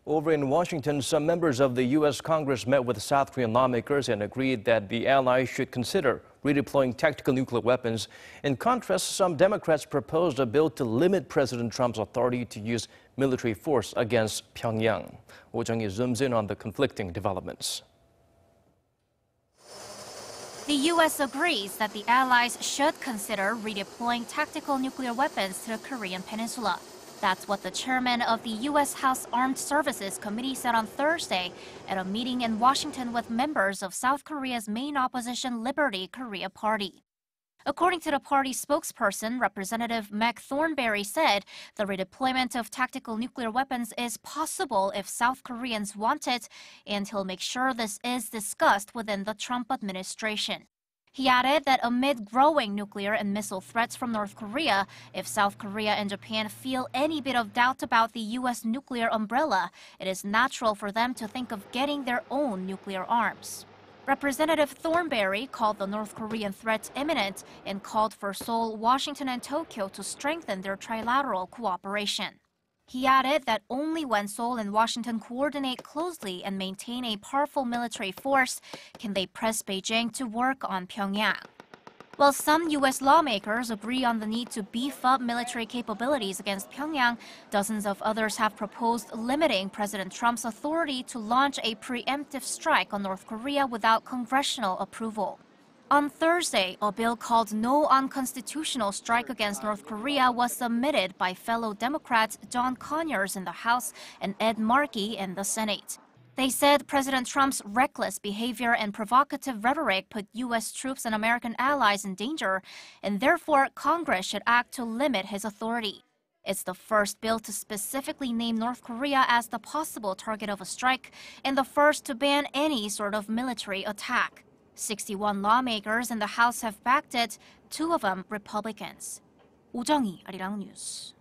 Over in Washington, some members of the U.S. Congress met with South Korean lawmakers and agreed that the allies should consider redeploying tactical nuclear weapons. In contrast, some Democrats proposed a bill to limit President Trump's authority to use military force against Pyongyang. Jung-hee zooms in on the conflicting developments. The U.S. agrees that the allies should consider redeploying tactical nuclear weapons to the Korean peninsula. That's what the chairman of the U.S. House Armed Services Committee said on Thursday at a meeting in Washington with members of South Korea's main opposition Liberty Korea Party. According to the party spokesperson, Representative Mac Thornberry said the redeployment of tactical nuclear weapons is possible if South Koreans want it, and he'll make sure this is discussed within the Trump administration. He added that amid growing nuclear and missile threats from North Korea, if South Korea and Japan feel any bit of doubt about the U.S. nuclear umbrella, it is natural for them to think of getting their own nuclear arms. Representative Thornberry called the North Korean threat imminent and called for Seoul, Washington, and Tokyo to strengthen their trilateral cooperation. He added that only when Seoul and Washington coordinate closely and maintain a powerful military force can they press Beijing to work on Pyongyang. While some U.S. lawmakers agree on the need to beef up military capabilities against Pyongyang, dozens of others have proposed limiting President Trump's authority to launch a preemptive strike on North Korea without congressional approval. On Thursday, a bill called No Unconstitutional Strike Against North Korea was submitted by fellow Democrats John Conyers in the House and Ed Markey in the Senate. They said President Trump's reckless behavior and provocative rhetoric put U.S. troops and American allies in danger, and therefore Congress should act to limit his authority. It's the first bill to specifically name North Korea as the possible target of a strike, and the first to ban any sort of military attack. 61 lawmakers in the House have backed it, 2 of them Republicans. Jung-hee, Arirang News.